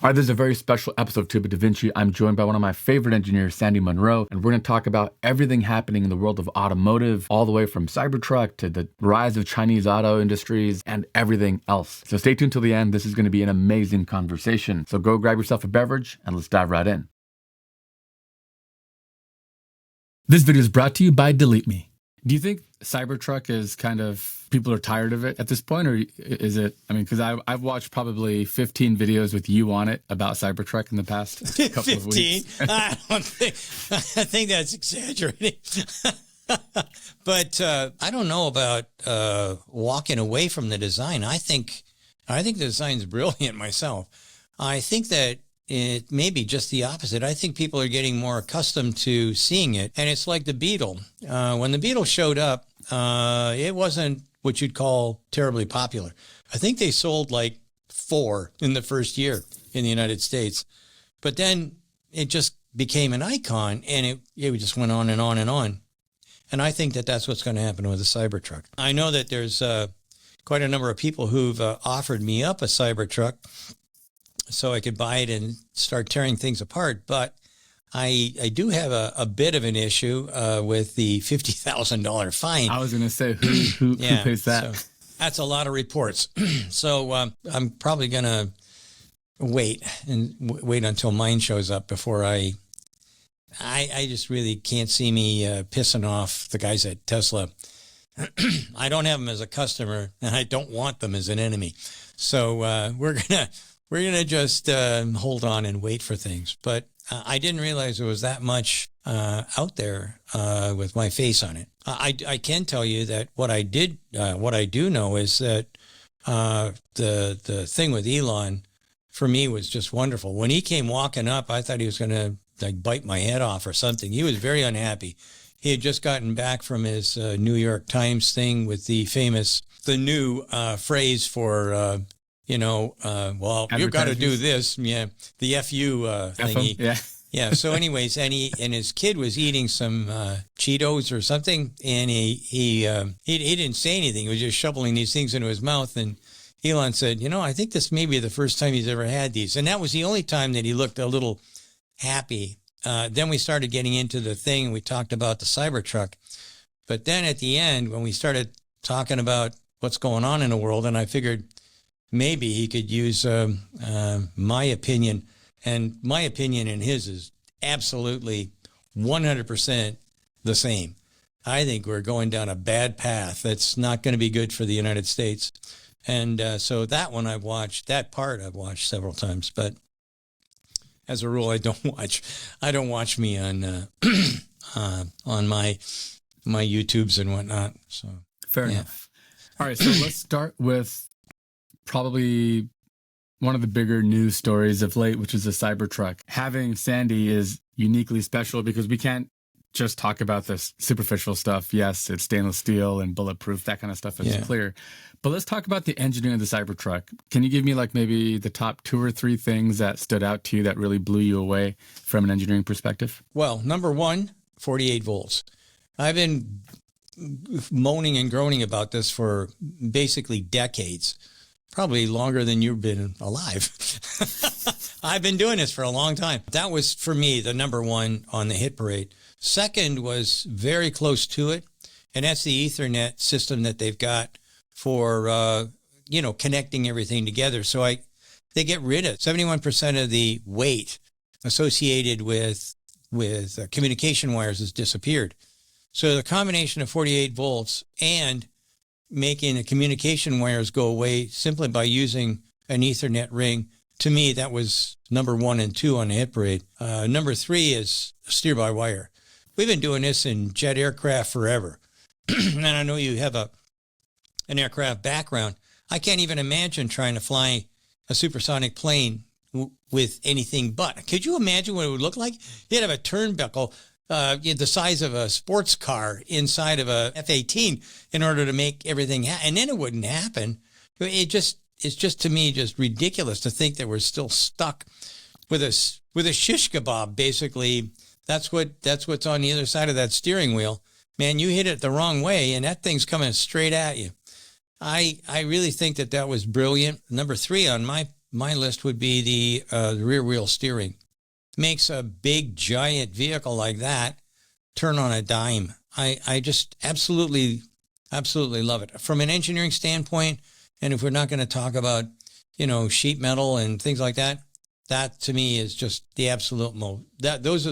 All right, this is a very special episode of Tube of Da Vinci. I'm joined by one of my favorite engineers, Sandy Munro, and we're going to talk about everything happening in the world of automotive, all the way from Cybertruck to the rise of Chinese auto industries and everything else. So stay tuned till the end. This is going to be an amazing conversation. So go grab yourself a beverage and let's dive right in. This video is brought to you by DeleteMe. Do you think Cybertruck is kind of, people are tired of it at this point, or is it, because I've watched probably 15 videos with you on it about Cybertruck in the past couple of weeks. I think that's exaggerating. But I don't know about walking away from the design. I think the design's brilliant myself. I think that it may be just the opposite. I think people are getting more accustomed to seeing it. And it's like the Beetle. When the Beetle showed up, it wasn't what you'd call terribly popular. I think they sold like 4 in the first year in the United States. But then it just became an icon, and it just went on and on and on. And I think that that's what's going to happen with the Cybertruck. I know that there's quite a number of people who've offered me up a Cybertruck so I could buy it and start tearing things apart. But I do have a bit of an issue with the $50,000 fine. I was going to say, who pays that? So that's a lot of reports. So I'm probably going to wait until mine shows up before I just really can't see me pissing off the guys at Tesla. I don't have them as a customer, and I don't want them as an enemy. So we're gonna just hold on and wait for things. But I didn't realize there was that much out there with my face on it. I can tell you that what I do know is that the thing with Elon for me was just wonderful. When he came walking up, I thought he was gonna bite my head off or something. He was very unhappy. He had just gotten back from his New York Times thing with the new phrase for well, you've got to do this. Yeah. The FU thingy. Yeah. Yeah. So anyways, and his kid was eating some Cheetos or something, and he didn't say anything. He was just shoveling these things into his mouth. And Elon said, I think this may be the first time he's ever had these. And that was the only time that he looked a little happy. Then we started getting into the thing, and we talked about the Cybertruck. But then at the end, when we started talking about what's going on in the world, and I figured maybe he could use my opinion, and my opinion and his is absolutely 100% the same. I think we're going down a bad path that's not going to be good for the United States. And so that one I've watched several times, but as a rule, I don't watch me on my YouTubes and whatnot. So fair enough. All right, so let's start with probably one of the bigger news stories of late, which is the Cybertruck. Having Sandy is uniquely special because we can't just talk about this superficial stuff. Yes, it's stainless steel and bulletproof, that kind of stuff is clear. But let's talk about the engineering of the Cybertruck. Can you give me maybe the top 2 or 3 things that stood out to you that really blew you away from an engineering perspective? Well, number 1, 48 volts. I've been moaning and groaning about this for basically decades. Probably longer than you've been alive. I've been doing this for a long time. That was, for me, the number 1 on the hit parade. Second was very close to it, and that's the Ethernet system that they've got for, connecting everything together. So they get rid of 71% of the weight associated with communication wires has disappeared. So the combination of 48 volts and making the communication wires go away simply by using an Ethernet ring, to me, that was number 1 and 2 on the hit parade. Number 3 is steer-by-wire. We've been doing this in jet aircraft forever. And I know you have an aircraft background. I can't even imagine trying to fly a supersonic plane with anything but. Could you imagine what it would look like? You'd have a turnbuckle the size of a sports car inside of a F-18 in order to make everything happen. And then it wouldn't happen. It's just to me just ridiculous to think that we're still stuck with a shish kebab. Basically, that's what's on the other side of that steering wheel. Man, you hit it the wrong way, and that thing's coming straight at you. I really think that was brilliant. Number 3 on my my list would be the rear wheel steering. Makes a big, giant vehicle like that turn on a dime. I just absolutely love it. From an engineering standpoint, and if we're not going to talk about, sheet metal and things like that, that to me is just the absolute those are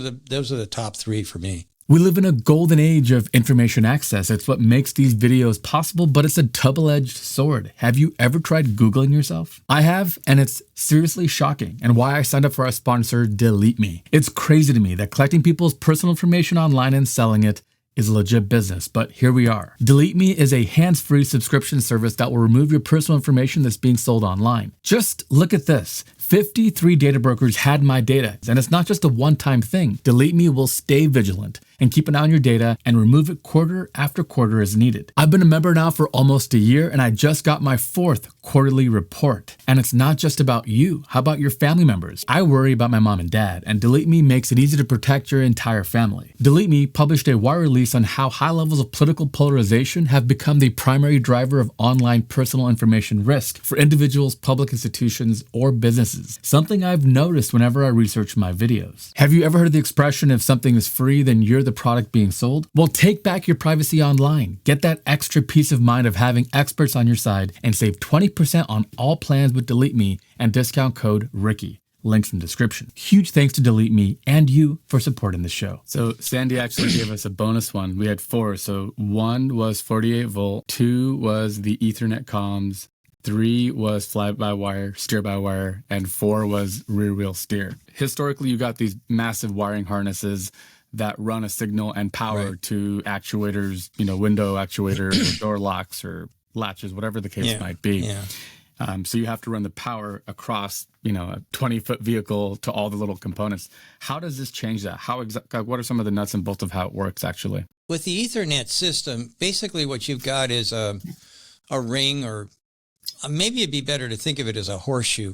the top three for me. We live in a golden age of information access. It's what makes these videos possible, but it's a double-edged sword. Have you ever tried Googling yourself? I have, and it's seriously shocking, and why I signed up for our sponsor, DeleteMe. It's crazy to me that collecting people's personal information online and selling it is a legit business, but here we are. DeleteMe is a hands-free subscription service that will remove your personal information that's being sold online. Just look at this. 53 data brokers had my data, and it's not just a one-time thing. DeleteMe will stay vigilant and keep an eye on your data and remove it quarter after quarter as needed. I've been a member now for almost a year, and I just got my 4th quarterly report. And it's not just about you. How about your family members? I worry about my mom and dad, and DeleteMe makes it easy to protect your entire family. DeleteMe published a wire release on how high levels of political polarization have become the primary driver of online personal information risk for individuals, public institutions, or businesses. Something I've noticed whenever I research my videos. Have you ever heard the expression, if something is free, then you're the product being sold? Well, take back your privacy online. Get that extra peace of mind of having experts on your side and save 20% on all plans with DeleteMe and discount code Ricky. Links in the description. Huge thanks to DeleteMe and you for supporting the show. So Sandy actually gave us a bonus one. We had 4. So 1 was 48 volt, 2 was the Ethernet comms, 3 was fly-by-wire, steer-by-wire, and 4 was rear-wheel steer. Historically, you got these massive wiring harnesses that run a signal and power to actuators, window actuator or door locks or latches, whatever the case might be. Yeah. So you have to run the power across, a 20-foot vehicle to all the little components. How does this change that? What are some of the nuts and bolts of how it works actually? With the Ethernet system, basically what you've got is a ring, or maybe it'd be better to think of it as a horseshoe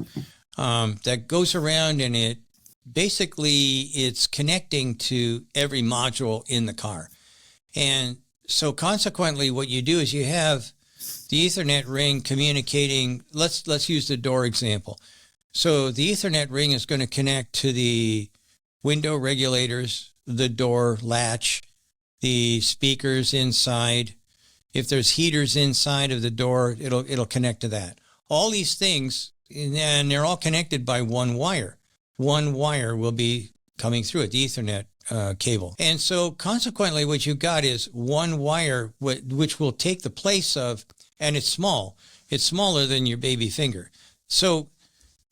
that goes around, and it's connecting to every module in the car. And so consequently, what you do is you have the Ethernet ring communicating. Let's use the door example. So the Ethernet ring is going to connect to the window regulators, the door latch, the speakers inside. If there's heaters inside of the door, it'll connect to that. All these things, and they're all connected by one wire. One wire will be coming through it, the Ethernet cable. And so consequently, what you've got is one wire which will take the place of, and it's small. It's smaller than your baby finger. So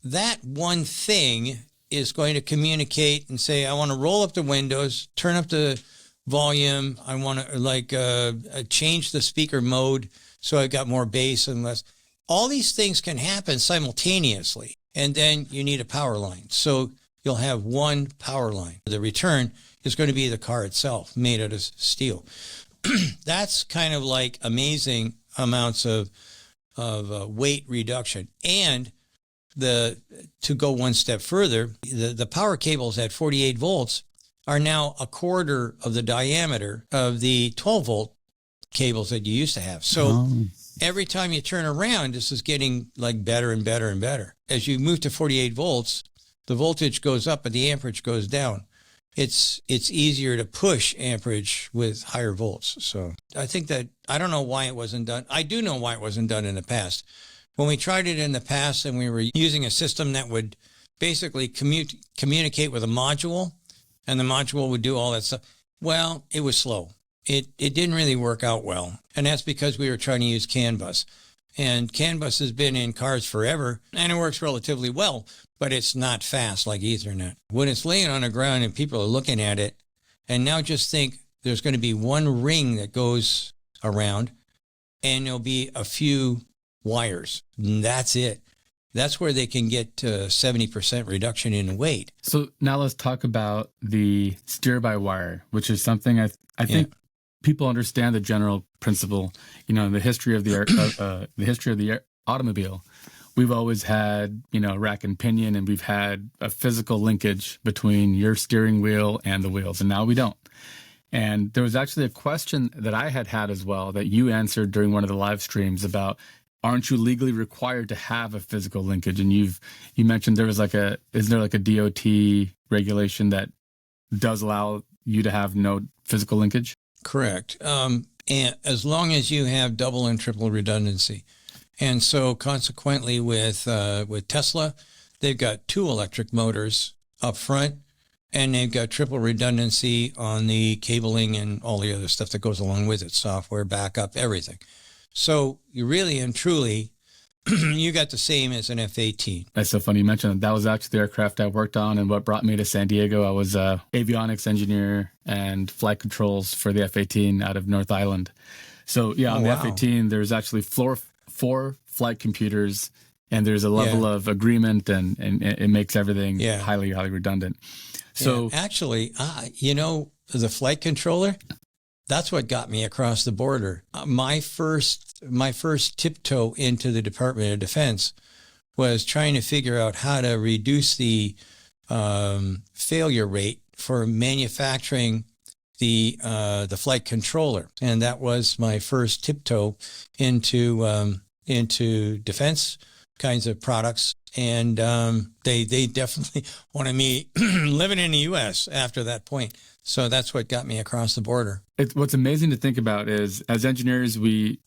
that one thing is going to communicate and say, I want to roll up the windows, turn up the volume. I want to change the speaker mode so I've got more bass and less. All these things can happen simultaneously. And then you need a power line. So you'll have one power line. The return is going to be the car itself, made out of steel. That's kind of like amazing amounts of weight reduction. And to go one step further, the power cables at 48 volts are now a quarter of the diameter of the 12 volt cables that you used to have. So every time you turn around, this is getting like better and better and better. As you move to 48 volts, the voltage goes up, but the amperage goes down. It's easier to push amperage with higher volts. So I think that, I don't know why it wasn't done. I do know why it wasn't done in the past. When we tried it in the past and we were using a system that would basically communicate with a module, and the module would do all that stuff, well, it was slow. It didn't really work out well. And that's because we were trying to use CAN bus. And CAN bus has been in cars forever, and it works relatively well, but it's not fast like Ethernet. When it's laying on the ground and people are looking at it, and now just think there's going to be one ring that goes around, and there'll be a few wires. And that's it. That's where they can get to 70% reduction in weight. So now let's talk about the steer-by-wire, which is something I think people understand the general principle. In the history of the automobile, we've always had rack and pinion, and we've had a physical linkage between your steering wheel and the wheels, and now we don't. And there was actually a question that I had as well that you answered during one of the live streams about aren't you legally required to have a physical linkage? And you mentioned there was is there like a DOT regulation that does allow you to have no physical linkage? Correct. And as long as you have double and triple redundancy. And so consequently with Tesla, they've got 2 electric motors up front, and they've got triple redundancy on the cabling and all the other stuff that goes along with it, software, backup, everything. So you really and truly, you got the same as an F-18. That's so funny you mentioned that. That was actually the aircraft I worked on and what brought me to San Diego. I was a avionics engineer and flight controls for the F-18 out of North Island. So yeah, on the F-18, there's actually 4 flight computers, and there's a level of agreement, and it makes everything highly, highly redundant. So actually, the flight controller, that's what got me across the border. My first tiptoe into the Department of Defense was trying to figure out how to reduce the failure rate for manufacturing the flight controller, and that was my first tiptoe into defense kinds of products. And they definitely wanted me living in the U.S. after that point. So that's what got me across the border. What's amazing to think about is, as engineers, you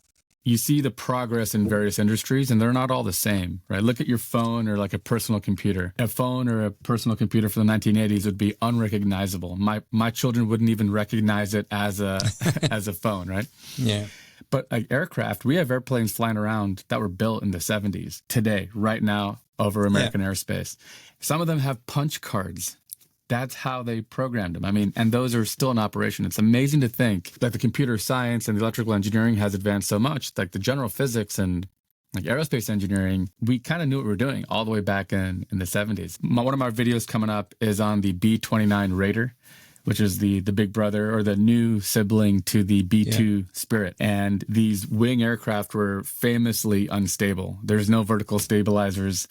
see the progress in various industries, and they're not all the same, right? Look at your phone or like a personal computer. A phone or a personal computer from the 1980s would be unrecognizable. My children wouldn't even recognize it as a as a phone, right? Yeah. But like aircraft, we have airplanes flying around that were built in the 70s today, right now, over American airspace. Some of them have punch cards. That's how they programmed them. I mean, and those are still in operation. It's amazing to think that the computer science and the electrical engineering has advanced so much. Like the general physics and like aerospace engineering, we kind of knew what we were doing all the way back in the 70s. One of my videos coming up is on the B-29 Raider, which is the big brother or the new sibling to the B-2 Spirit. And these wing aircraft were famously unstable. There's no vertical stabilizers.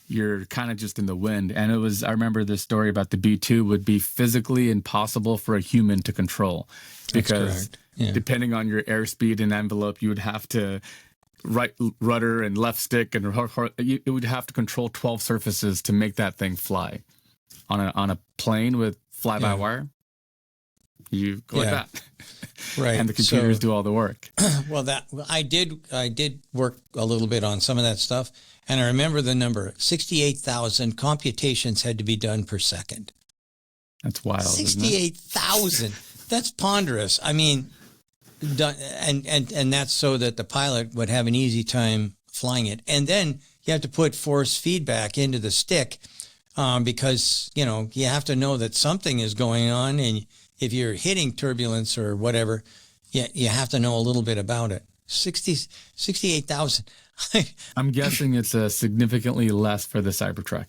You're kind of just in the wind. And I remember this story about the B-2 would be physically impossible for a human to control, because depending on your airspeed and envelope, you would have to right rudder and left stick, and it would have to control 12 surfaces to make that thing fly. On a plane with fly-by-wire, you go like that. Right. And the computers do all the work. Well, I did work a little bit on some of that stuff. And I remember the number, 68,000 computations had to be done per second. That's wild. 68,000. That's ponderous. I mean, and that's so that the pilot would have an easy time flying it. And then you have to put force feedback into the stick, because, you have to know that something is going on. And if you're hitting turbulence or whatever, you have to know a little bit about it. 68,000. I'm guessing it's significantly less for the Cybertruck.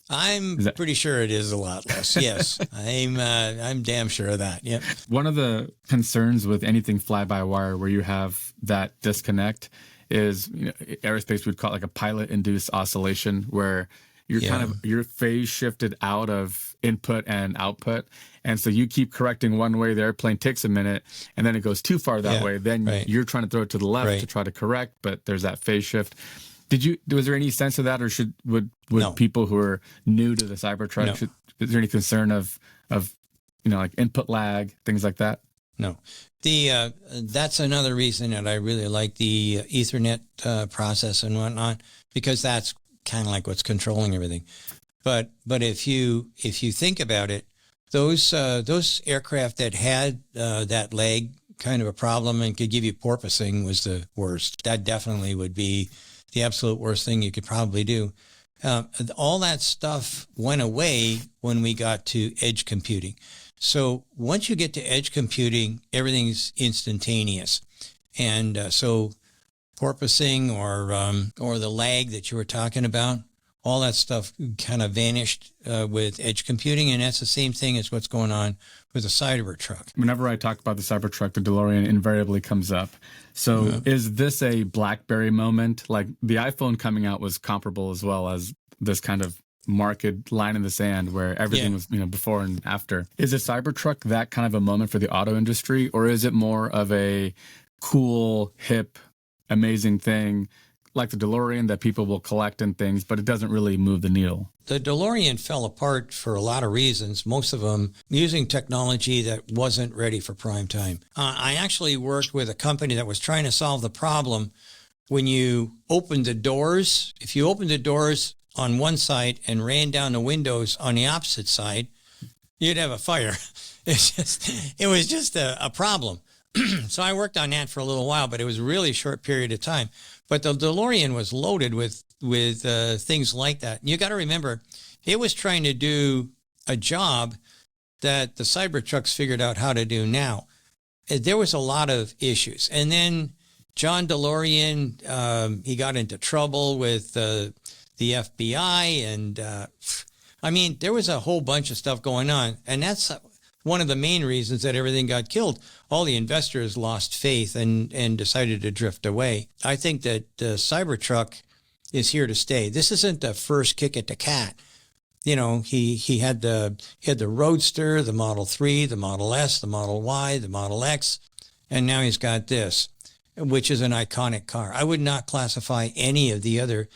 I'm pretty sure it is a lot less. Yes, I'm damn sure of that. Yep. One of the concerns with anything fly-by-wire where you have that disconnect is, aerospace would call it like a pilot-induced oscillation, where you're phase shifted out of input and output. And so you keep correcting one way, the airplane takes a minute, and then it goes too far that way. Then you're trying to throw it to the left to try to correct, but there's that phase shift. Was there any sense of that, or would people who are new to the Cybertruck, is there any concern of like input lag, things like that? No. That's another reason that I really like the Ethernet process and whatnot, because that's kind of like what's controlling everything. But if you think about it, those aircraft that had that lag kind of a problem and could give you porpoising was the worst. That definitely would be the absolute worst thing you could probably do. All that stuff went away when we got to edge computing. So once you get to edge computing, everything's instantaneous. And so porpoising or the lag that you were talking about, all that stuff kind of vanished with edge computing, and that's the same thing as what's going on with the Cybertruck. Whenever I talk about the Cybertruck, the DeLorean invariably comes up. So is this a BlackBerry moment? Like the iPhone coming out was comparable as well as this kind of marked line in the sand where everything was, before and after. Is a Cybertruck that kind of a moment for the auto industry, or is it more of a cool, hip, amazing thing like the DeLorean that people will collect and things, but it doesn't really move the needle. The DeLorean fell apart for a lot of reasons, most of them using technology that wasn't ready for prime time. I actually worked with a company that was trying to solve the problem when you opened the doors. If you opened the doors on one side and ran down the windows on the opposite side, you'd have a fire. It was just a problem. So I worked on that for a little while, but it was a really short period of time. But the DeLorean was loaded with things like that. You got to remember, it was trying to do a job that the Cybertrucks figured out how to do now. There was a lot of issues. And then John DeLorean, he got into trouble with the FBI. And I mean, there was a whole bunch of stuff going on. And that's one of the main reasons that everything got killed. All the investors lost faith and decided to drift away. I think that the Cybertruck is here to stay. This isn't the first kick at the cat. You know, he had the Roadster, the Model 3, the Model S, the Model Y, the Model X, and now he's got this, which is an iconic car. I would not classify any of the other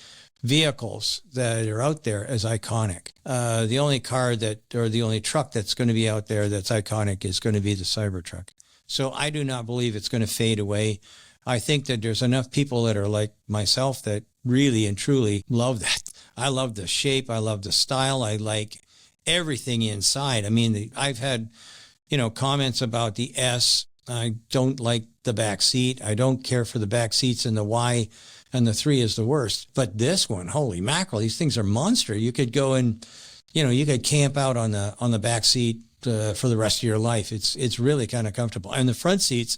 vehicles that are out there as iconic. The only car the only truck that's going to be out there that's iconic is going to be the Cybertruck. So I do not believe it's going to fade away. I think that there's enough people that are like myself that really and truly love that. I love the shape. I love the style. I like everything inside. I mean, I've had, comments about the S. I don't like the back seat. I don't care for the back seats, and the Y and the 3 is the worst. But this one, holy mackerel, these things are monster. You could go and, you could camp out on the back seat for the rest of your life. It's really kind of comfortable. And the front seats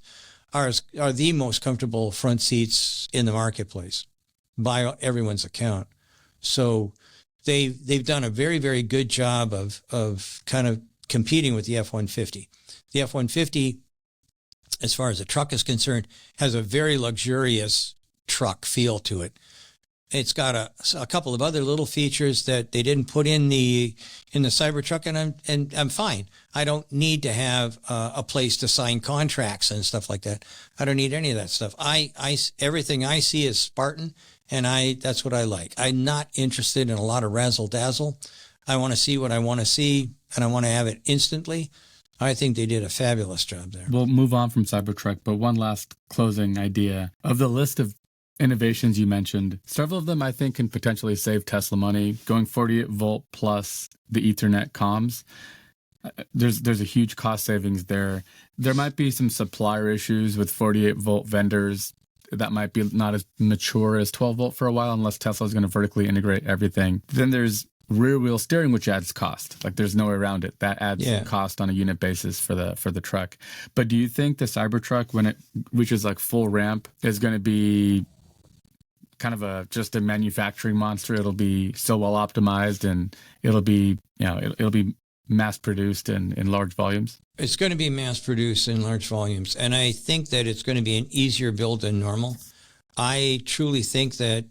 are the most comfortable front seats in the marketplace by everyone's account. So they've done a very, very good job of kind of competing with the F-150. The F-150, as far as the truck is concerned, has a very luxurious truck feel to it. It's got a couple of other little features that they didn't put in the Cybertruck, and I'm fine. I don't need to have a place to sign contracts and stuff like that. I don't need any of that stuff. Everything I see is Spartan, and that's what I like. I'm not interested in a lot of razzle dazzle. I want to see what I want to see, and I want to have it instantly. I think they did a fabulous job there. We'll move on from Cybertruck, but one last closing idea. Of the list of innovations you mentioned, several of them I think can potentially save Tesla money. Going 48 volt plus the Ethernet comms, there's a huge cost savings there. There might be some supplier issues with 48 volt vendors that might be not as mature as 12 volt for a while, unless Tesla is going to vertically integrate everything. Then there's rear wheel steering, which adds cost. Like there's no way around it. That adds cost on a unit basis for the truck. But do you think the Cybertruck, when it reaches like full ramp, is going to be kind of just a manufacturing monster? It'll be so well optimized, and it'll be mass produced in large volumes? It's going to be mass produced in large volumes, and I think that it's going to be an easier build than normal. I truly think that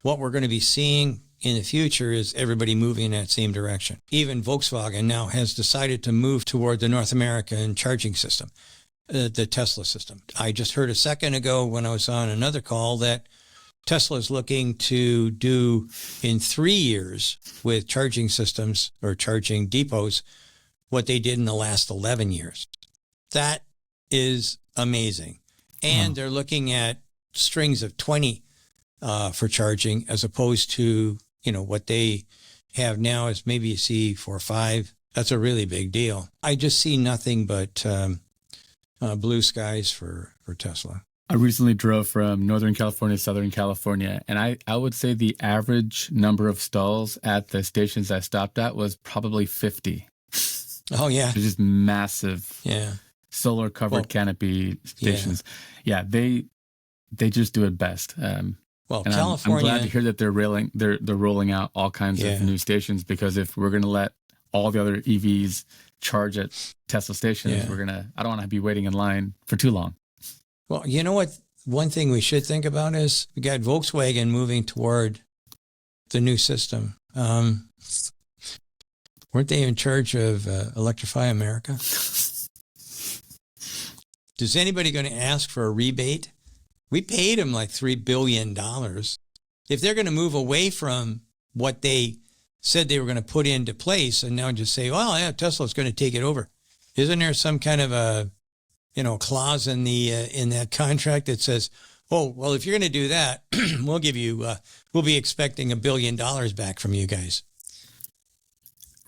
what we're going to be seeing in the future is everybody moving in that same direction. Even Volkswagen now has decided to move toward the North American charging system, the Tesla system. I just heard a second ago when I was on another call that Tesla is looking to do in 3 years with charging systems or charging depots what they did in the last 11 years. That is amazing. And they're looking at strings of 20 for charging, as opposed to, what they have now is maybe you see 4 or 5. That's a really big deal. I just see nothing but blue skies for Tesla. I recently drove from Northern California to Southern California, and I would say the average number of stalls at the stations I stopped at was probably 50. Oh, yeah. They're just massive. Yeah. Solar covered canopy stations. Yeah, they just do it best. Well, and California. I'm glad to hear that they're rolling out all kinds of new stations, because if we're going to let all the other EVs charge at Tesla stations, I don't want to be waiting in line for too long. Well, you know what? One thing we should think about is we got Volkswagen moving toward the new system. Weren't they in charge of Electrify America? Is anybody going to ask for a rebate We paid them like $3 billion. If they're going to move away from what they said they were going to put into place and now just say, well, yeah, Tesla's going to take it over. Isn't there some kind of a, clause in that contract that says, oh, well, if you're going to do that, we'll give you, we'll be expecting $1 billion back from you guys.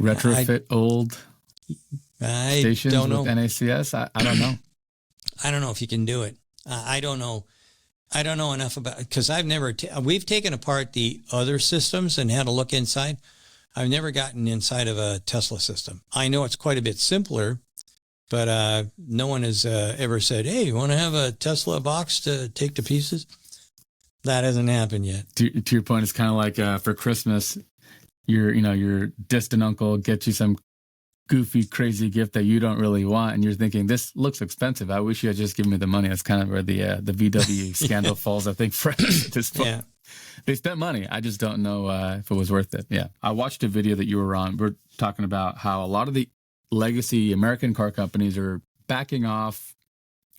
Retrofit old stations don't know. with NACS? I don't know. I don't know if you can do it. I don't know. I don't know enough about it because I've never, we've taken apart the other systems and had a look inside. I've never gotten inside of a Tesla system. I know it's quite a bit simpler, but no one has ever said, hey, you want to have a Tesla box to take to pieces? That hasn't happened yet. To your point, it's kind of like for Christmas, your distant uncle gets you some goofy, crazy gift that you don't really want, and you're thinking, this looks expensive. I wish you had just given me the money. That's kind of where the VW scandal falls, I think, for this point. Yeah. They spent money. I just don't know if it was worth it. Yeah. I watched a video that you were on. We're talking about how a lot of the legacy American car companies are backing off,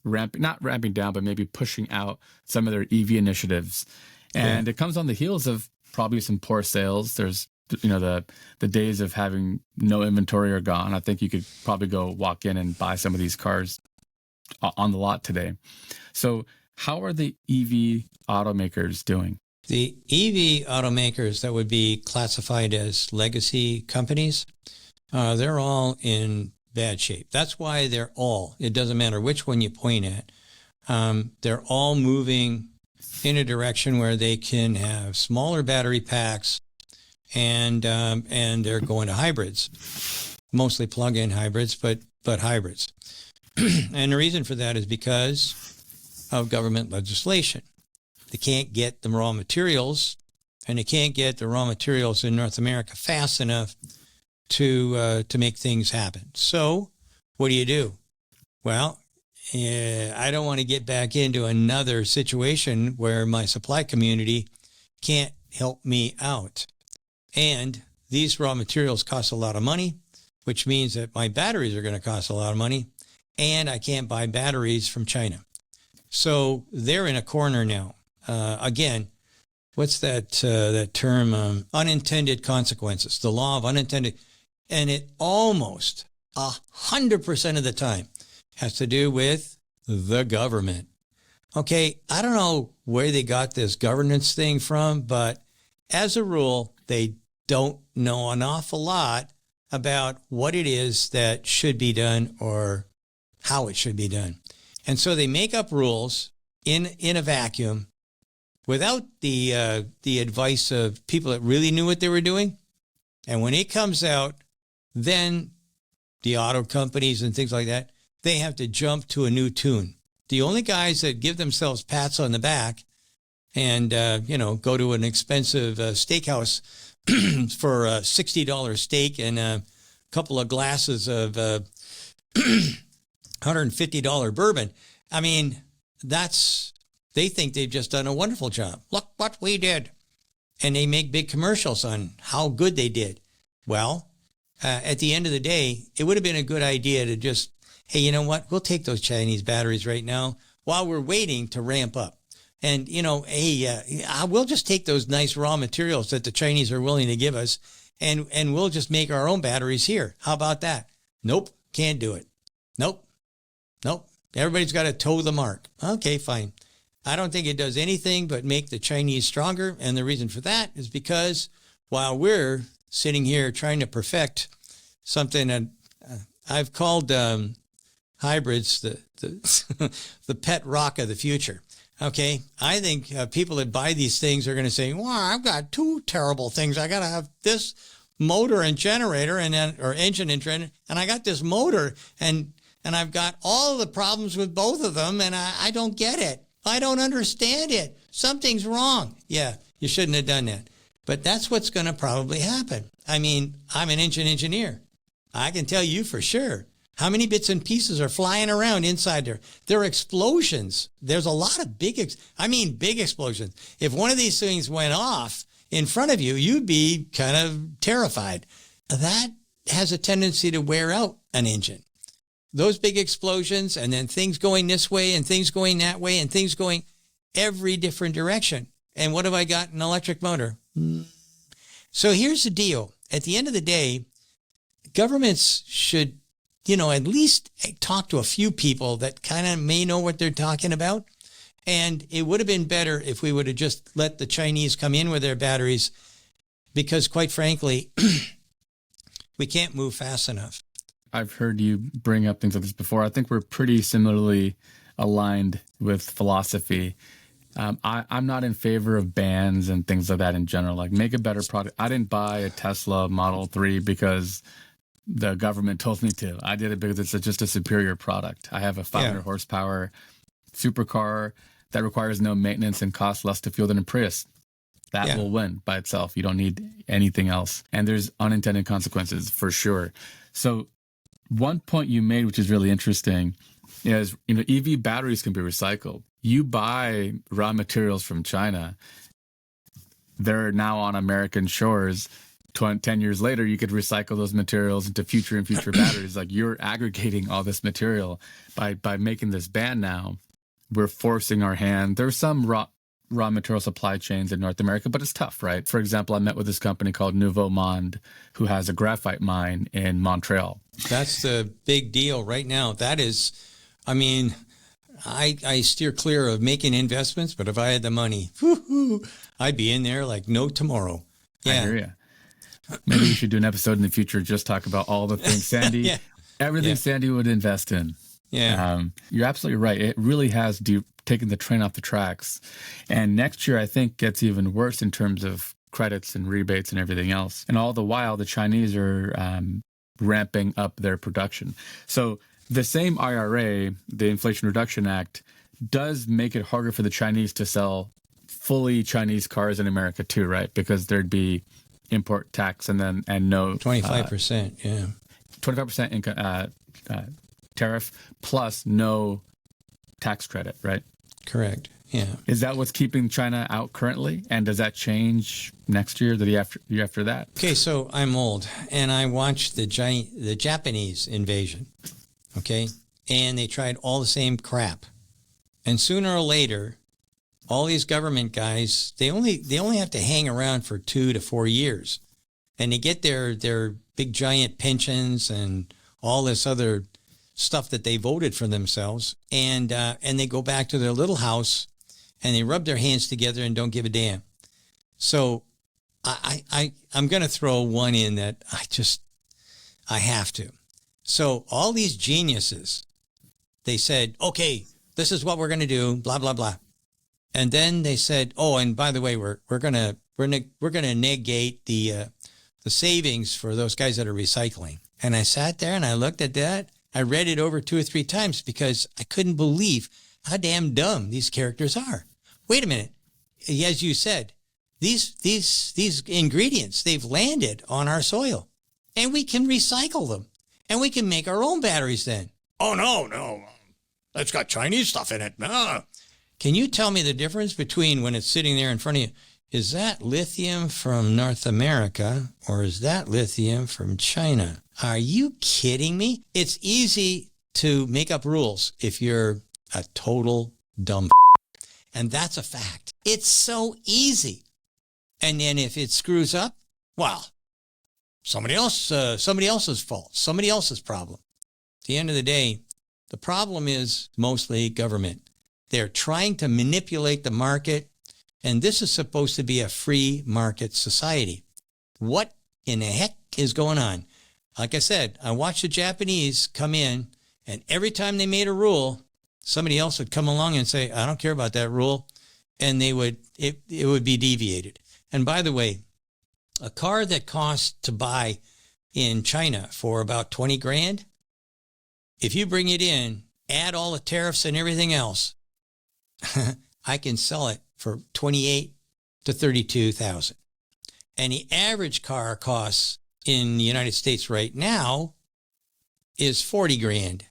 not ramping down, but maybe pushing out some of their EV initiatives. And it comes on the heels of probably some poor sales. There's, the days of having no inventory are gone. I think you could probably go walk in and buy some of these cars on the lot today. So how are the EV automakers doing? The EV automakers that would be classified as legacy companies, they're all in bad shape. That's why it doesn't matter which one you point at, they're all moving in a direction where they can have smaller battery packs and they're going to hybrids, mostly plug-in hybrids, but hybrids. And the reason for that is because of government legislation. They can't get the raw materials, and they can't get the raw materials in North America fast enough to make things happen. So what do? Well, I don't want to get back into another situation where my supply community can't help me out. And these raw materials cost a lot of money, which means that my batteries are going to cost a lot of money, and I can't buy batteries from China. So they're in a corner now. Again, what's that term? Unintended consequences, the law of unintended. And it almost 100% of the time has to do with the government. Okay, I don't know where they got this governance thing from, but as a rule, they don't know an awful lot about what it is that should be done or how it should be done. And so they make up rules in a vacuum without the advice of people that really knew what they were doing. And when it comes out, then the auto companies and things like that, they have to jump to a new tune. The only guys that give themselves pats on the back and, go to an expensive steakhouse for a $60 steak and a couple of glasses of $150 bourbon, I mean, they think they've just done a wonderful job. Look what we did. And they make big commercials on how good they did. Well, at the end of the day, it would have been a good idea to just, hey, you know what? We'll take those Chinese batteries right now while we're waiting to ramp up. And, we'll just take those nice raw materials that the Chinese are willing to give us, and we'll just make our own batteries here. How about that? Nope, can't do it. Nope. Everybody's got to toe the mark. Okay, fine. I don't think it does anything but make the Chinese stronger. And the reason for that is because while we're sitting here trying to perfect something that I've called hybrids the pet rock of the future. Okay, I think people that buy these things are going to say, "Well, I've got two terrible things. I got to have this motor and generator, or engine and generator, and I got this motor, and I've got all the problems with both of them, and I don't get it. I don't understand it. Something's wrong." Yeah, you shouldn't have done that. But that's what's going to probably happen. I mean, I'm an engine engineer. I can tell you for sure how many bits and pieces are flying around inside there. There are explosions. There's a lot of big explosions. If one of these things went off in front of you, you'd be kind of terrified. That has a tendency to wear out an engine. Those big explosions and then things going this way and things going that way and things going, every different direction. And what have I got? An electric motor. So here's the deal. At the end of the day, governments should, at least talk to a few people that kind of may know what they're talking about. And it would have been better if we would have just let the Chinese come in with their batteries, because quite frankly, we can't move fast enough. I've heard you bring up things like this before. I think we're pretty similarly aligned with philosophy. I'm not in favor of bans and things like that in general. Like, make a better product. I didn't buy a Tesla Model 3 because the government told me to. I did it because it's just a superior product. I have a 500 horsepower supercar that requires no maintenance and costs less to fuel than a Prius. That will win by itself. You don't need anything else. And there's unintended consequences for sure. So one point you made, which is really interesting, is EV batteries can be recycled. You buy raw materials from China. They're now on American shores. 10 years later, you could recycle those materials into future batteries. Like, you're aggregating all this material by making this ban now. We're forcing our hand. There's some raw material supply chains in North America, but it's tough, right? For example, I met with this company called Nouveau Monde, who has a graphite mine in Montreal. That's the big deal right now. That is, I steer clear of making investments, but if I had the money, I'd be in there like no tomorrow. Yeah. I hear you. Maybe we should do an episode in the future, just talk about all the things Sandy, everything Sandy would invest in. Yeah. You're absolutely right. It really has taken the train off the tracks. And next year, I think, gets even worse in terms of credits and rebates and everything else. And all the while, the Chinese are ramping up their production. So the same IRA, the Inflation Reduction Act, does make it harder for the Chinese to sell fully Chinese cars in America too, right? Because there'd be import tax and no 25%, 25% tariff plus no tax credit, right? Correct. Yeah. Is that what's keeping China out currently? And does that change next year, the year after that? Okay, so I'm old and I watched the Japanese invasion. Okay, and they tried all the same crap, and sooner or later, all these government guys they only have to hang around for 2 to 4 years, and they get their big giant pensions and all this other stuff that they voted for themselves, and they go back to their little house and they rub their hands together and don't give a damn. So I'm going to throw one in that I have to. So all these geniuses, they said, okay, this is what we're going to do, blah, blah, blah. And then they said, oh, and by the way, we're going to negate the savings for those guys that are recycling. And I sat there and I looked at that. I read it over 2 or 3 times because I couldn't believe how damn dumb these characters are. Wait a minute. As you said, these ingredients, they've landed on our soil and we can recycle them. And we can make our own batteries then. Oh, no. That's got Chinese stuff in it. Can you tell me the difference between when it's sitting there in front of you? Is that lithium from North America or is that lithium from China? Are you kidding me? It's easy to make up rules if you're a total dumb. And that's a fact. It's so easy. And then if it screws up, well, somebody else's fault, somebody else's problem. At the end of the day, the problem is mostly government. They're trying to manipulate the market, and this is supposed to be a free market society. What in the heck is going on? Like I said, I watched the Japanese come in, and every time they made a rule, somebody else would come along and say, I don't care about that rule, and it would be deviated. And by the way, a car that costs to buy in China for about 20 grand, if you bring it in, add all the tariffs and everything else, I can sell it for 28 to 32,000. And the average car costs in the United States right now is 40 grand.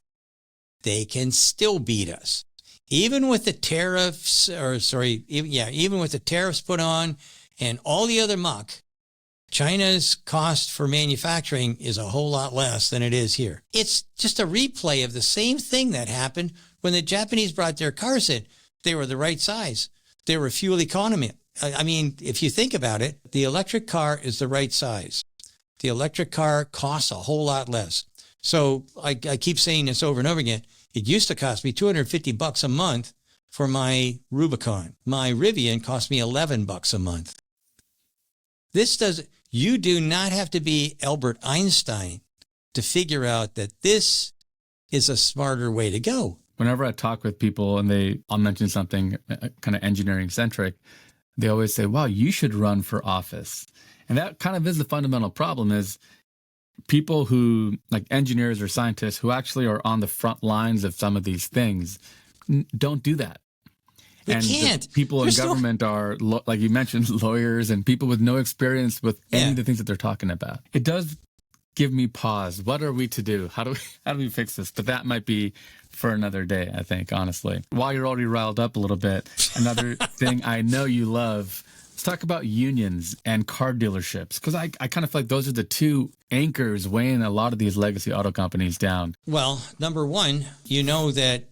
They can still beat us. Even with the tariffs, even with the tariffs put on and all the other muck, China's cost for manufacturing is a whole lot less than it is here. It's just a replay of the same thing that happened when the Japanese brought their cars in. They were the right size. They were fuel economy. I mean, if you think about it, the electric car is the right size. The electric car costs a whole lot less. So I keep saying this over and over again. It used to cost me $250 a month for my Rubicon. My Rivian cost me $11 a month. You do not have to be Albert Einstein to figure out that this is a smarter way to go. Whenever I talk with people and I'll mention something kind of engineering centric, they always say, wow, you should run for office. And that kind of is the fundamental problem is people who like engineers or scientists who actually are on the front lines of some of these things don't do that. They and can't. People in government are, like you mentioned, lawyers and people with no experience with any of the things that they're talking about. It does give me pause. What are we to do? How do we fix this? But that might be for another day, I think, honestly. While you're already riled up a little bit, another thing I know you love, let's talk about unions and car dealerships, because I kind of feel like those are the two anchors weighing a lot of these legacy auto companies down. Well, number one, you know that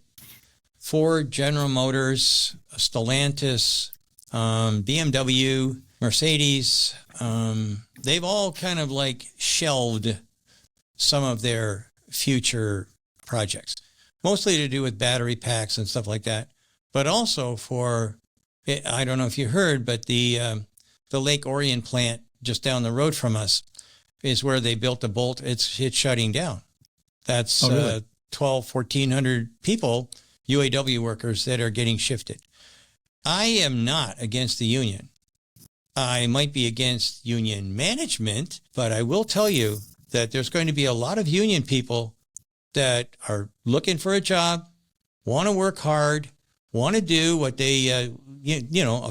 Ford, General Motors, Stellantis, BMW, Mercedes, they've all kind of like shelved some of their future projects, mostly to do with battery packs and stuff like that, but also for, I don't know if you heard, but the Lake Orion plant just down the road from us is where they built the Bolt. It's shutting down. That's really? 1,400 people, UAW workers that are getting shifted. I am not against the union. I might be against union management, but I will tell you that there's going to be a lot of union people that are looking for a job, want to work hard, want to do what they, a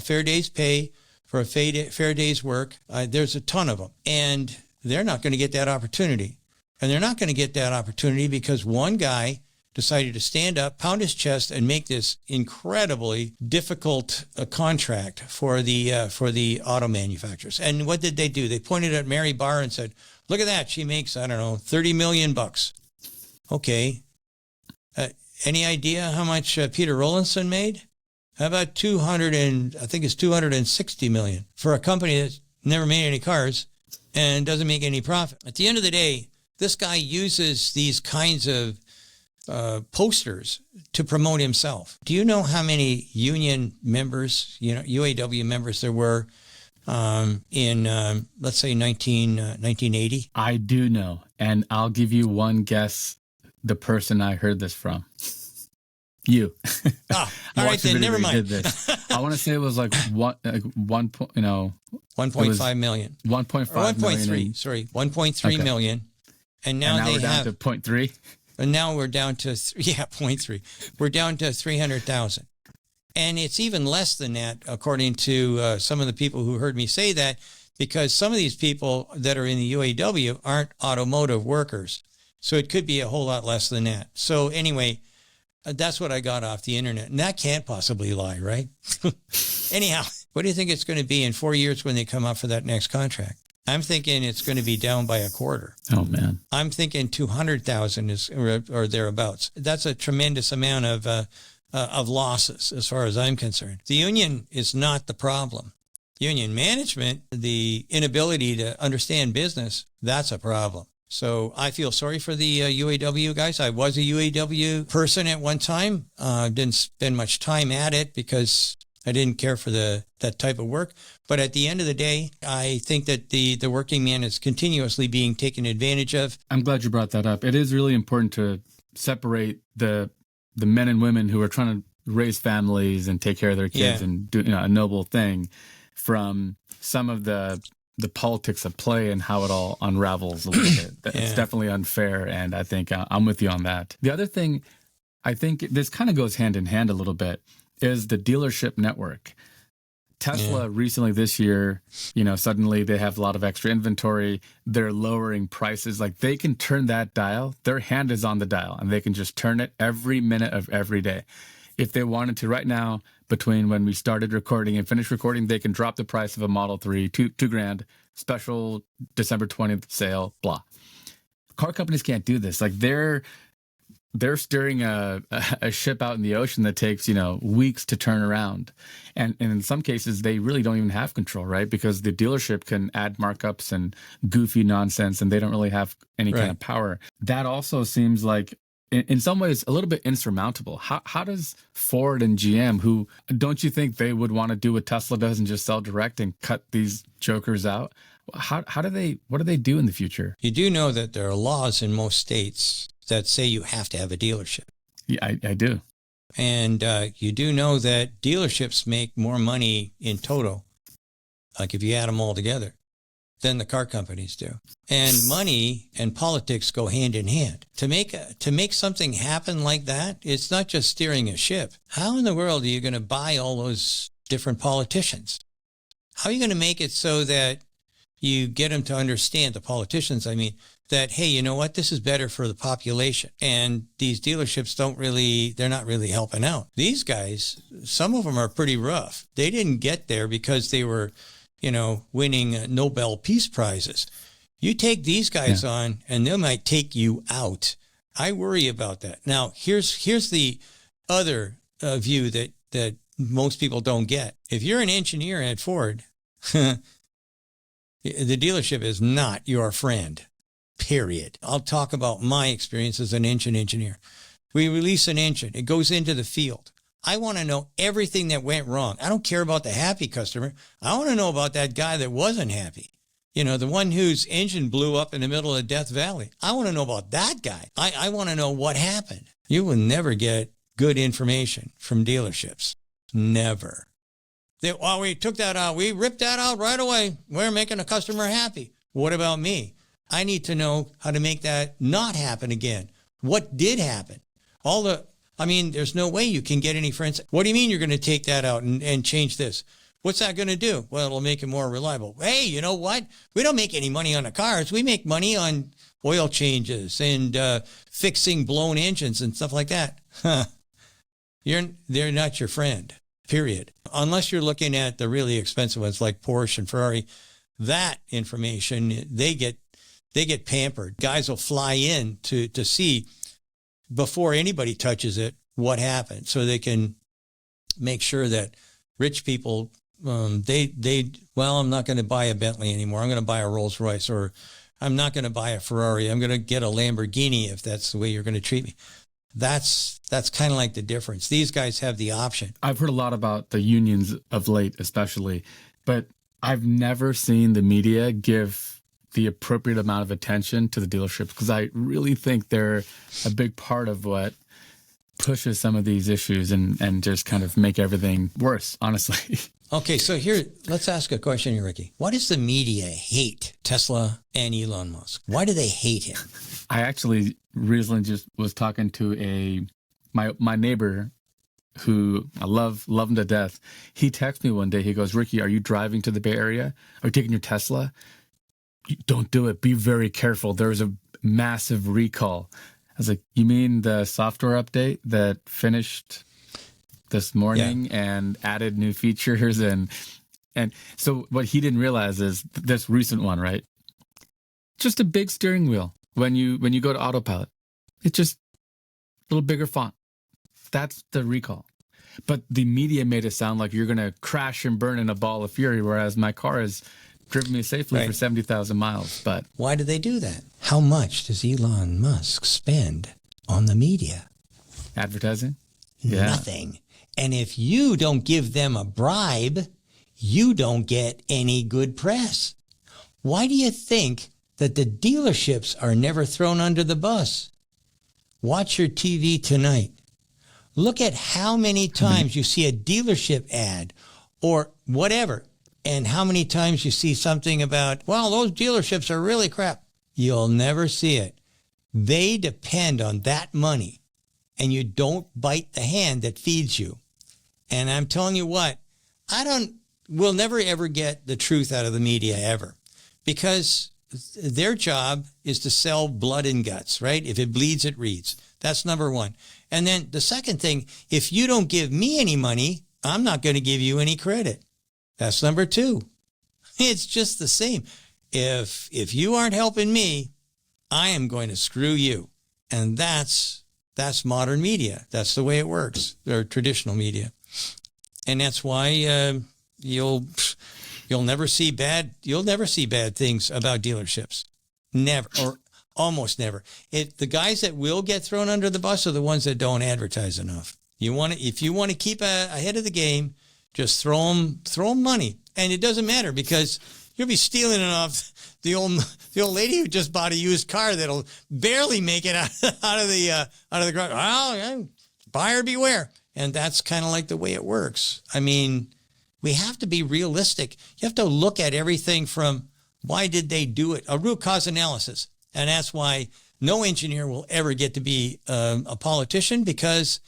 fair day's pay for a fair day's work. There's a ton of them, and they're not going to get that opportunity. And they're not going to get that opportunity because one guy decided to stand up, pound his chest, and make this incredibly difficult contract for the auto manufacturers. And what did they do? They pointed at Mary Barr and said, "Look at that! She makes, I don't know, $30 million bucks." Okay. Any idea how much Peter Rollinson made? How about 260 million for a company that's never made any cars and doesn't make any profit? At the end of the day, this guy uses these kinds of posters to promote himself. Do you know how many union members, UAW members there were in, let's say, 1980? I do know. And I'll give you one guess, the person I heard this from. You. All right, then never mind. I want to say it was like 1.5 million. 1.3 million. And now we're down have to 0.3. And now we're down to 0.3. We're down to 300,000. And it's even less than that, according to some of the people who heard me say that, because some of these people that are in the UAW aren't automotive workers. So it could be a whole lot less than that. So anyway, that's what I got off the internet. And that can't possibly lie, right? Anyhow, what do you think it's going to be in 4 years when they come up for that next contract? I'm thinking it's going to be down by a quarter. Oh, man. I'm thinking 200,000 is or thereabouts. That's a tremendous amount of losses as far as I'm concerned. The union is not the problem. Union management, the inability to understand business, that's a problem. So I feel sorry for the UAW guys. I was a UAW person at one time. Didn't spend much time at it because I didn't care for that type of work. But at the end of the day, I think that the working man is continuously being taken advantage of. I'm glad you brought that up. It is really important to separate the men and women who are trying to raise families and take care of their kids and do a noble thing from some of the politics of play and how it all unravels a little bit. It's definitely unfair, and I think I'm with you on that. The other thing, I think this kind of goes hand in hand a little bit, is the dealership network. Tesla recently this year, suddenly they have a lot of extra inventory. They're lowering prices. Like they can turn that dial. Their hand is on the dial, and they can just turn it every minute of every day. If they wanted to right now, between when we started recording and finished recording, they can drop the price of a Model 3, $2,000, special December 20th sale, blah. Car companies can't do this. Like they're they're steering a ship out in the ocean that takes, weeks to turn around. And in some cases, they really don't even have control, right? Because the dealership can add markups and goofy nonsense, and they don't really have any kind of power. That also seems like, in some ways, a little bit insurmountable. How does Ford and GM, who don't you think they would want to do what Tesla does and just sell direct and cut these jokers out? What do they do in the future? You do know that there are laws in most states that say you have to have a dealership. Yeah, I do. And you do know that dealerships make more money in total, like if you add them all together, than the car companies do. And money and politics go hand in hand. To make something happen like that, it's not just steering a ship. How in the world are you going to buy all those different politicians? How are you going to make it so that you get them to understand, the politicians, I mean, that, hey, you know what, this is better for the population. And these dealerships they're not really helping out. These guys, some of them are pretty rough. They didn't get there because they were, winning Nobel Peace Prizes. You take these guys on and they might take you out. I worry about that. Now, here's the other view that most people don't get. If you're an engineer at Ford, the dealership is not your friend, period. I'll talk about my experience as an engine engineer. We release an engine. It goes into the field. I want to know everything that went wrong. I don't care about the happy customer. I want to know about that guy that wasn't happy. The one whose engine blew up in the middle of Death Valley. I want to know about that guy. I want to know what happened. You will never get good information from dealerships. Never. We took that out. We ripped that out right away. We're making a customer happy. What about me? I need to know how to make that not happen again. What did happen? There's no way you can get any friends. What do you mean you're going to take that out and change this? What's that going to do? Well, it'll make it more reliable. Hey, you know what? We don't make any money on the cars. We make money on oil changes and fixing blown engines and stuff like that. They're not your friend, period. Unless you're looking at the really expensive ones like Porsche and Ferrari, that information, they get pampered. Guys will fly in to see before anybody touches it what happened, so they can make sure that rich people, I'm not going to buy a Bentley anymore. I'm going to buy a Rolls Royce, or I'm not going to buy a Ferrari. I'm going to get a Lamborghini if that's the way you're going to treat me. That's kind of like the difference. These guys have the option. I've heard a lot about the unions of late, especially, but I've never seen the media give the appropriate amount of attention to the dealerships, because I really think they're a big part of what pushes some of these issues and just kind of make everything worse, honestly. Okay, so here, let's ask a question here, Ricky. Why does the media hate Tesla and Elon Musk? Why do they hate him? I actually recently just was talking to my neighbor who I love him to death. He texted me one day. He goes, "Ricky, are you driving to the Bay Area? Are you taking your Tesla? Don't do it. Be very careful. There's a massive recall." I was like, "You mean the software update that finished this morning and added new features?" And so what he didn't realize is this recent one, right? Just a big steering wheel. When you go to autopilot, it's just a little bigger font. That's the recall. But the media made it sound like you're going to crash and burn in a ball of fury, whereas my car has driven me safely for 70,000 miles. But why do they do that? How much does Elon Musk spend on the media? Advertising? Nothing. And if you don't give them a bribe, you don't get any good press. Why do you think that the dealerships are never thrown under the bus? Watch your TV tonight. Look at how many times you see a dealership ad or whatever, and how many times you see something about, well, those dealerships are really crap. You'll never see it. They depend on that money, and you don't bite the hand that feeds you. And I'm telling you what, we'll never ever get the truth out of the media ever, because their job is to sell blood and guts, right? If it bleeds, it reads. That's number one. And then the second thing, if you don't give me any money, I'm not going to give you any credit. That's number two. It's just the same. If you aren't helping me, I am going to screw you. And that's That's modern media. That's the way it works. Or traditional media. And that's why you'll never see bad things about dealerships. Never, or almost never. The guys that will get thrown under the bus are the ones that don't advertise enough. If you want to keep ahead of the game, just throw them money, and it doesn't matter because you'll be stealing it off the old lady who just bought a used car that'll barely make it out of the garage. Well, buyer beware, and that's kind of like the way it works. I mean, we have to be realistic. You have to look at everything from why did they do it, a root cause analysis, and that's why no engineer will ever get to be a politician, because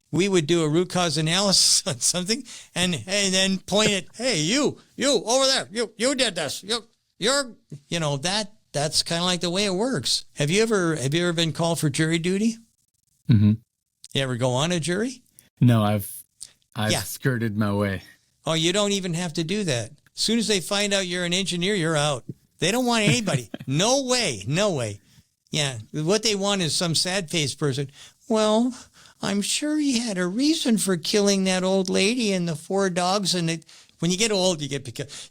we would do a root cause analysis on something and then point it, hey, you over there, you did this. That's kind of like the way it works. Have you ever been called for jury duty? Mm-hmm. You ever go on a jury? No, I've skirted my way. Oh, you don't even have to do that. As soon as they find out you're an engineer, you're out. They don't want anybody. No way. Yeah. What they want is some sad-faced person. Well, I'm sure he had a reason for killing that old lady and the 4 dogs. And when you get old, you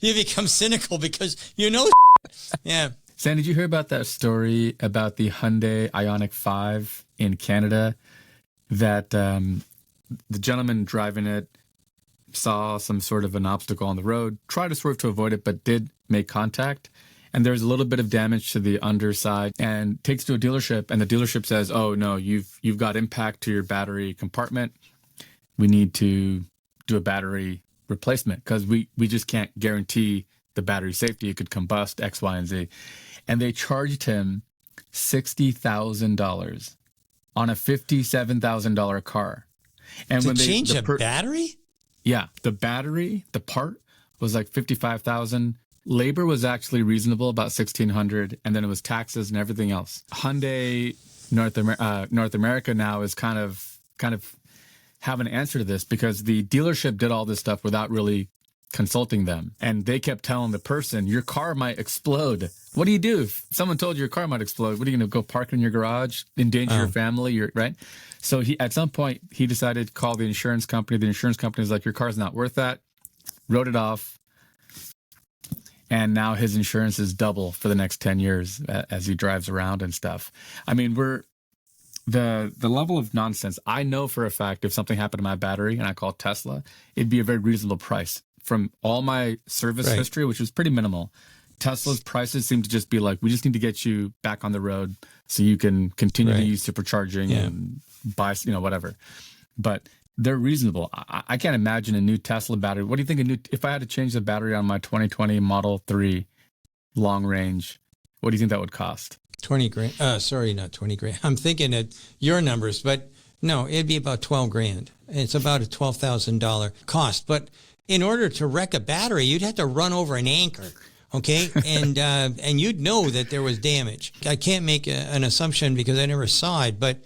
become cynical because you know. Yeah. Sandy, did you hear about that story about the Hyundai Ioniq 5 in Canada? That the gentleman driving it saw some sort of an obstacle on the road, tried to swerve to avoid it, but did make contact. And there's a little bit of damage to the underside, and takes to a dealership, and the dealership says, oh no, you've got impact to your battery compartment. We need to do a battery replacement because we just can't guarantee the battery safety. It could combust X, Y, and Z. And they charged him $60,000 on a $57,000 car. And to change a battery? Yeah, the part was like $55,000. Labor was actually reasonable, about $1,600, and then it was taxes and everything else. Hyundai North America now is kind of have an answer to this because the dealership did all this stuff without really consulting them, and they kept telling the person, "Your car might explode." What do you do if someone told you your car might explode? What are you going to go park in your garage, endanger your family? Right? So at some point he decided to call the insurance company. The insurance company was like, "Your car's not worth that." Wrote it off. And now his insurance is double for the next 10 years as he drives around and stuff. I mean, the level of nonsense. I know for a fact if something happened to my battery and I called Tesla, it'd be a very reasonable price. From all my service history, which was pretty minimal, Tesla's prices seem to just be like, we just need to get you back on the road so you can continue to use supercharging and buy, whatever. But they're reasonable. I can't imagine a new Tesla battery. What do you think if I had to change the battery on my 2020 Model 3 long range, what do you think that would cost? 20 grand. Sorry, not 20 grand. I'm thinking at your numbers, but no, it'd be about 12 grand. It's about a $12,000 cost. But in order to wreck a battery, you'd have to run over an anchor. Okay. And you'd know that there was damage. I can't make an assumption because I never saw it, but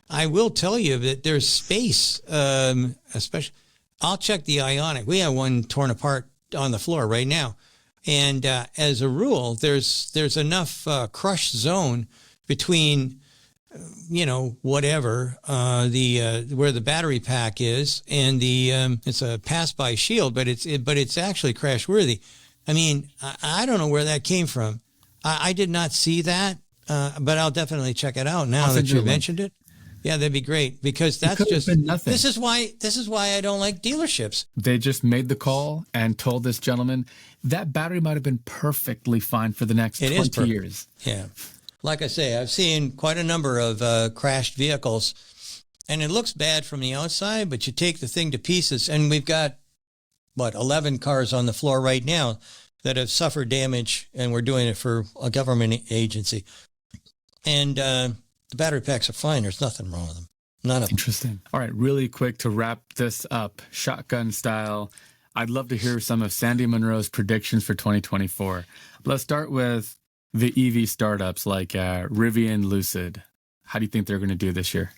I will tell you that there's space, especially. I'll check the Ioniq. We have one torn apart on the floor right now. And as a rule, there's enough crush zone between, whatever, where the battery pack is and it's a pass-by shield, but it's actually crash worthy. I mean, I don't know where that came from. I did not see that, but I'll definitely check it out now that you mentioned it. Yeah, that'd be great because that's just nothing. This is why I don't like dealerships. They just made the call and told this gentleman that battery might have been perfectly fine for the next 20 years. Yeah. Like I say, I've seen quite a number of crashed vehicles, and it looks bad from the outside, but you take the thing to pieces, and we've got 11 cars on the floor right now that have suffered damage, and we're doing it for a government agency. And the battery packs are fine. There's nothing wrong with them. None of them. Interesting. All right, really quick to wrap this up, shotgun style. I'd love to hear some of Sandy Munro's predictions for 2024. Let's start with the EV startups like Rivian, Lucid. How do you think they're going to do this year?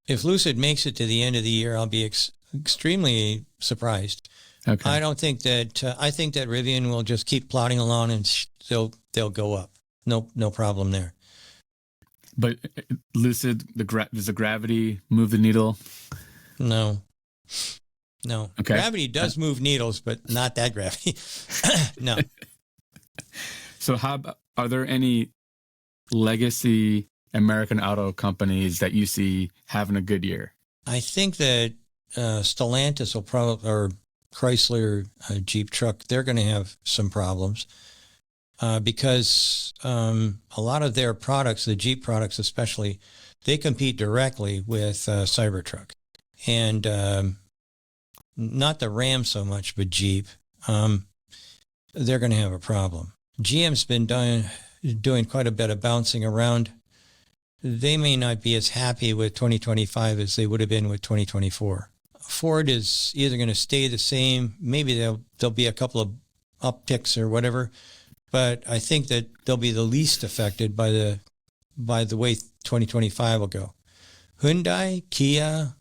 If Lucid makes it to the end of the year, I'll be extremely surprised. Okay. I don't think that. I think that Rivian will just keep plodding along and they'll go up. No problem there. But Lucid, does the gravity move the needle? No. Okay. Gravity does move needles, but not that gravity. No. So are there any legacy American auto companies that you see having a good year? I think that Stellantis will probably, or Chrysler Jeep truck, they're going to have some problems because a lot of their products, the Jeep products especially, they compete directly with Cybertruck. And not the Ram so much, but Jeep, they're going to have a problem. GM's been doing quite a bit of bouncing around. They may not be as happy with 2025 as they would have been with 2024. Ford is either going to stay the same, maybe there'll be a couple of upticks or whatever, but I think that they'll be the least affected by the way 2025 will go. Hyundai, Kia,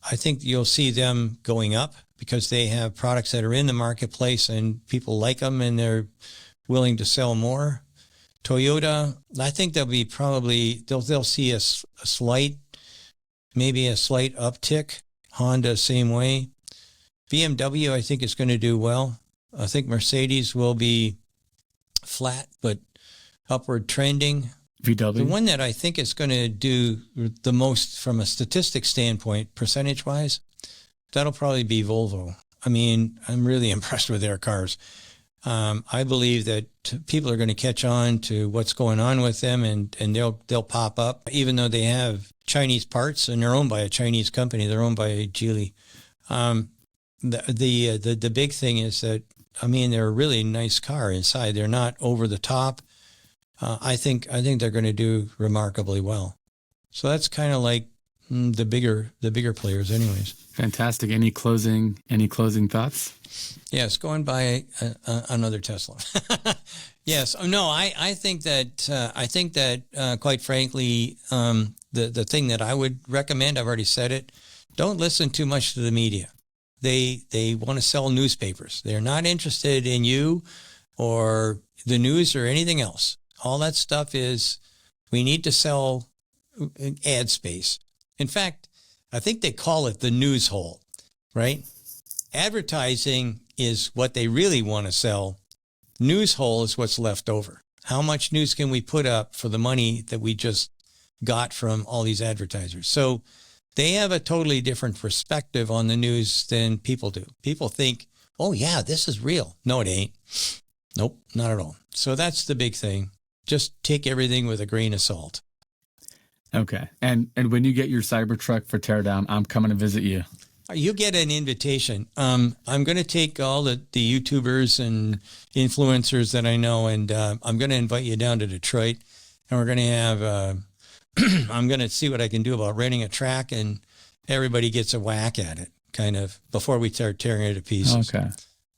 I think you'll see them going up because they have products that are in the marketplace and people like them and they're willing to sell more. Toyota, I think they'll see a slight uptick. Honda, same way. BMW, I think is going to do well. I think Mercedes will be flat, but upward trending. VW. The one that I think is going to do the most from a statistic standpoint, percentage-wise, that'll probably be Volvo. I mean, I'm really impressed with their cars. I believe that people are going to catch on to what's going on with them, and they'll pop up, even though they have Chinese parts and they're owned by a Chinese company. They're owned by Geely. The big thing is that, I mean, they're a really nice car inside. They're not over the top. I think they're going to do remarkably well. So that's kind of like the bigger players, anyways. Fantastic. Any closing thoughts? Yes, going by another Tesla. Yes. No, I think that quite frankly, the thing that I would recommend, I've already said it, don't listen too much to the media. They want to sell newspapers. They're not interested in you or the news or anything else. All that stuff is, we need to sell ad space. In fact, I think they call it the news hole, right? Advertising is what they really want to sell. News hole is what's left over. How much news can we put up for the money that we just got from all these advertisers? So they have a totally different perspective on the news than people do. People think, oh yeah, this is real. No, it ain't. Nope, not at all. So that's the big thing. Just take everything with a grain of salt. Okay. And when you get your Cybertruck for teardown, I'm coming to visit you. You get an invitation. I'm going to take all the YouTubers and influencers that I know, and I'm going to invite you down to Detroit, and we're going to have, I'm going to see what I can do about renting a track, and everybody gets a whack at it, kind of, before we start tearing it to pieces. Okay.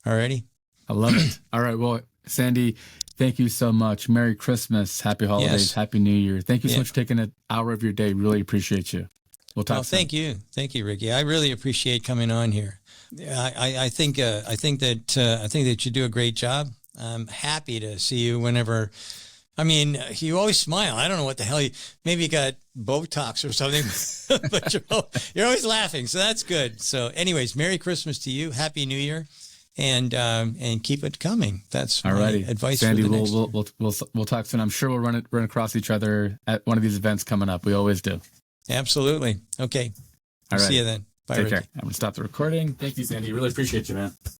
All righty? I love it. All right. Well, Sandy, thank you so much. Merry Christmas. Happy holidays. Yes. Happy New Year. Thank you so much for taking an hour of your day. Really appreciate you. We'll talk soon. Thank you. Thank you, Ricky. I really appreciate coming on here. I think that you do a great job. I'm happy to see you whenever. I mean, you always smile. I don't know what the hell maybe you got Botox or something, but you're always laughing. So that's good. So anyways, Merry Christmas to you. Happy New Year. And keep it coming. That's my advice. Sandy, for the next. we'll talk soon. I'm sure we'll run across each other at one of these events coming up. We always do. Absolutely. Okay. All right. See you then. Bye, Take Ricky. care. I'm going to stop the recording. Thank you, Sandy. Really appreciate you, man.